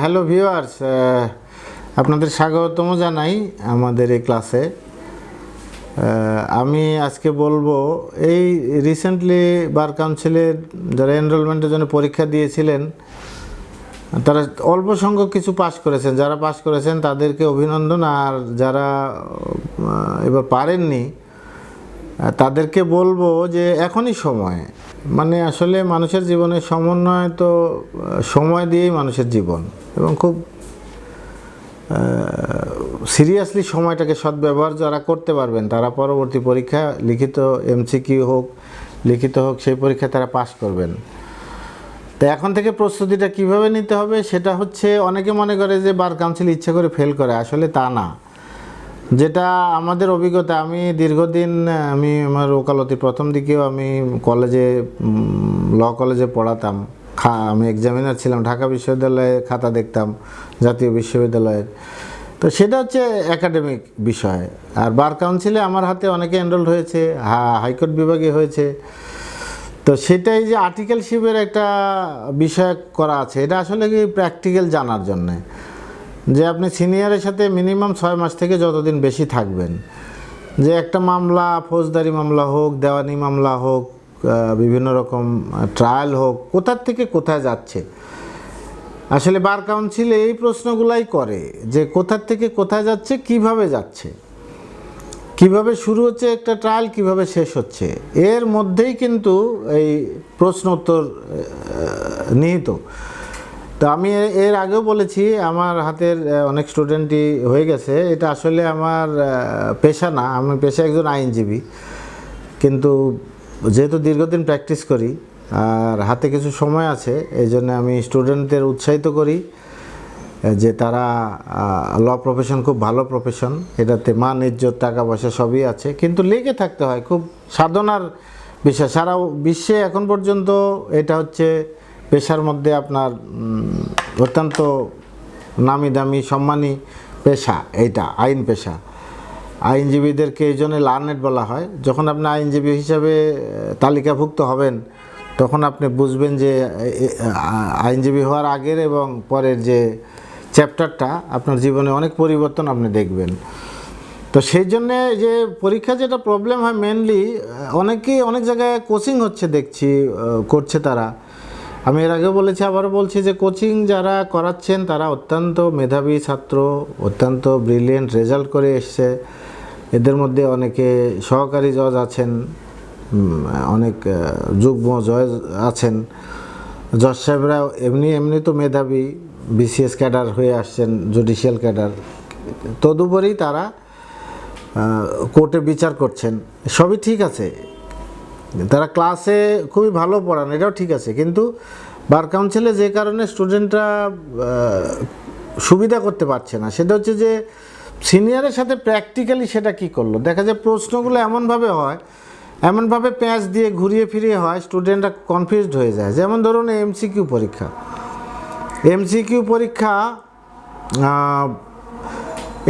Hello viewers, আপনাদের স্বাগতম জানাই আমাদের এই ক্লাসে। আমি আজকে বলবো এই রিসেন্টলি বার কাউন্সিলের যারা এনরোলমেন্টের জন্য পরীক্ষা দিয়েছিলেন তারা অল্প সংখ্যক কিছু পাশ করেছেন। যারা পাশ করেছেন তাদেরকে অভিনন্দন, আর যারা এবার পারেননি তাদেরকে বলবো যে এখনই সময়, মানে আসলে মানুষের জীবনের সমন্বয় তো সময় দিয়েই মানুষের জীবন, এবং খুব সিরিয়াসলি সময়টাকে সদ্ব্যবহার যারা করতে পারবেন তারা পরবর্তী পরীক্ষা লিখিত এমসিকিউ হোক লিখিত হোক সেই পরীক্ষা তারা পাশ করবেন। তো এখন থেকে প্রস্তুতিটা কিভাবে নিতে হবে সেটা হচ্ছে, অনেকে মনে করে যে বার কাউন্সিল ইচ্ছে করে ফেল করে, আসলে তা না। যেটা আমাদের অভিজ্ঞতা, আমি দীর্ঘদিন আমার ওকালতির প্রথম দিকেও আমি কলেজে ল কলেজে পড়াতাম, আমি এক্সামিনার ছিলাম, ঢাকা বিশ্ববিদ্যালয়ে খাতা দেখতাম, জাতীয় বিশ্ববিদ্যালয়ের। তো সেটা হচ্ছে একাডেমিক বিষয়। আর বার কাউন্সিলে আমার হাতে অনেকে এনরোল হয়েছে, হাইকোর্ট বিভাগে হয়েছে। তো সেটাই যে আর্টিকেলশিপের একটা বিষয় করা আছে, এটা আসলে কি প্র্যাকটিক্যাল জানার জন্যে, যে আপনি সিনিয়রের সাথে মিনিমাম 6 মাস থেকে যতদিন বেশি থাকবেন, যে একটা মামলা ফৌজদারি মামলা হোক, দেওয়ানি মামলা হোক, বিভিন্ন রকম ট্রায়াল হোক, কোথার থেকে কোথায় যাচ্ছে। আসলে বার কাউন্সিল এই প্রশ্নগুলাই করে যে কোথার থেকে কোথায় যাচ্ছে, কিভাবে যাচ্ছে, কিভাবে শুরু হচ্ছে একটা ট্রায়াল, কিভাবে শেষ হচ্ছে, এর মধ্যেই কিন্তু এই প্রশ্ন উত্তর নিহিত। তো আমি এর আগেও বলেছি আমার হাতের অনেক স্টুডেন্টই হয়ে গেছে। এটা আসলে আমার পেশা না, আমি পেশা একজন আইনজীবী, কিন্তু যেহেতু দীর্ঘদিন প্র্যাকটিস করি আর হাতে কিছু সময় আছে, এই জন্য আমি স্টুডেন্টদের উৎসাহিত করি যে তারা ল প্রফেশন খুব ভালো প্রফেশন, এটাতে মান ইজ্জত টাকা পয়সা সবই আছে, কিন্তু লেগে থাকতে হয়, খুব সাধনার বিষয়। সারা বিশ্বে এখন পর্যন্ত এটা হচ্ছে পেশার মধ্যে আপনার অত্যন্ত নামি দামি সম্মানী পেশা, এইটা আইন পেশা। আইনজীবীদেরকে এই জন্য লার্নেড বলা হয়। যখন আপনি আইনজীবী হিসাবে তালিকাভুক্ত হবেন তখন আপনি বুঝবেন যে আইনজীবী হওয়ার আগের এবং পরের যে চ্যাপ্টারটা আপনার জীবনে অনেক পরিবর্তন আপনি দেখবেন। তো সেই জন্যে যে পরীক্ষা যেটা প্রবলেম হয় মেনলি, অনেকেই অনেক জায়গায় কোচিং হচ্ছে দেখছি, করছে তারা। আমি এর আগেও বলেছি, আবারও বলছি যে কোচিং যারা করাচ্ছেন তারা অত্যন্ত মেধাবী ছাত্র, অত্যন্ত ব্রিলিয়েন্ট রেজাল্ট করে এসছে। এদের মধ্যে অনেকে সহকারী জজ আছেন, অনেক যুগ্ম জজ আছেন, জজ সাহেবরা এমনি তো মেধাবী, বিসিএস ক্যাডার হয়ে আসছেন, জুডিশিয়াল ক্যাডার। তদুপরি তারা কোর্টে বিচার করছেন, সবই ঠিক আছে, তারা ক্লাসে খুবই ভালো পড়ান, এটাও ঠিক আছে। কিন্তু বার কাউন্সিলে যে কারণে স্টুডেন্টরা সুবিধা করতে পারছে না সেটা হচ্ছে যে সিনিয়রের সাথে প্র্যাকটিক্যালি সেটা কি করলো। দেখা যায় প্রশ্নগুলো এমনভাবে হয়, এমনভাবে প্যাঁচ দিয়ে ঘুরিয়ে ফিরিয়ে হয়, স্টুডেন্টরা কনফিউজড হয়ে যায়। যেমন ধরুন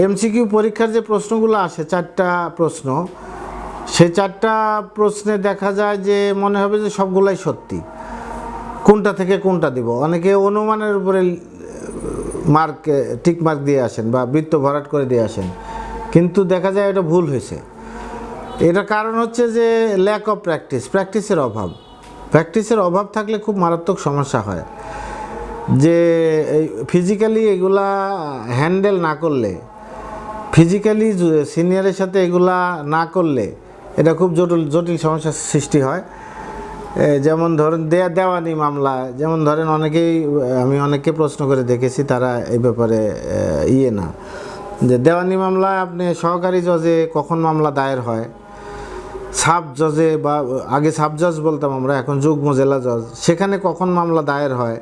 এমসিকিউ পরীক্ষার যে প্রশ্নগুলো আসে, 4টা প্রশ্ন, সেই 4টা প্রশ্নে দেখা যায় যে মনে হবে যে সবগুলাই সত্যি, কোনটা থেকে কোনটা দিব। অনেকে অনুমানের উপরে টিক মার্ক দিয়ে আসেন বা বৃত্ত ভরাট করে দিয়ে আসেন, কিন্তু দেখা যায় এটা ভুল হয়েছে। এটার কারণ হচ্ছে যে ল্যাক অফ প্র্যাকটিসের অভাব থাকলে খুব মারাত্মক সমস্যা হয়। যে ফিজিক্যালি এগুলা হ্যান্ডেল না করলে, ফিজিক্যালি সিনিয়রের সাথে এগুলা না করলে এটা খুব জটিল সমস্যার সৃষ্টি হয়। যেমন ধরেন দেওয়ানি মামলা, যেমন ধরেন আমি অনেককে প্রশ্ন করে দেখেছি, তারা এই ব্যাপারে না, যে দেওয়ানি মামলায় আপনি সহকারী জজে কখন মামলা দায়ের হয়, সাব জজে বা আগে সাব জজ বলতাম আমরা, এখন যুগ্ম জেলা জজ, সেখানে কখন মামলা দায়ের হয়,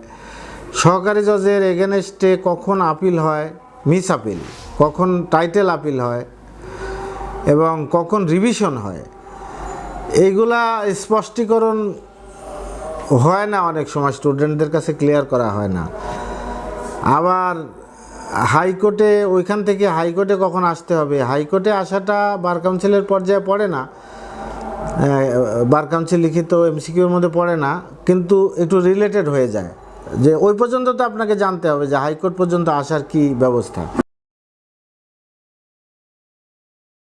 সহকারী জজের এগেনস্টে কখন আপিল হয়, মিস আপিল, কখন টাইটেল আপিল হয় এবং কখন রিভিশন হয়, এইগুলা স্পষ্টীকরণ হয় না, অনেক সময় স্টুডেন্টদের কাছে ক্লিয়ার করা হয় না। আবার হাইকোর্টে, ওইখান থেকে হাইকোর্টে কখন আসতে হবে, হাইকোর্টে আসাটা বার কাউন্সিলের পর্যায়ে পড়ে না, বার কাউন্সিল লিখিত এমসিকিউর মধ্যে পড়ে না, কিন্তু একটু রিলেটেড হয়ে যায়। যে ওই পর্যন্ত তো আপনাকে জানতে হবে যে হাইকোর্ট পর্যন্ত আসার কি ব্যবস্থা।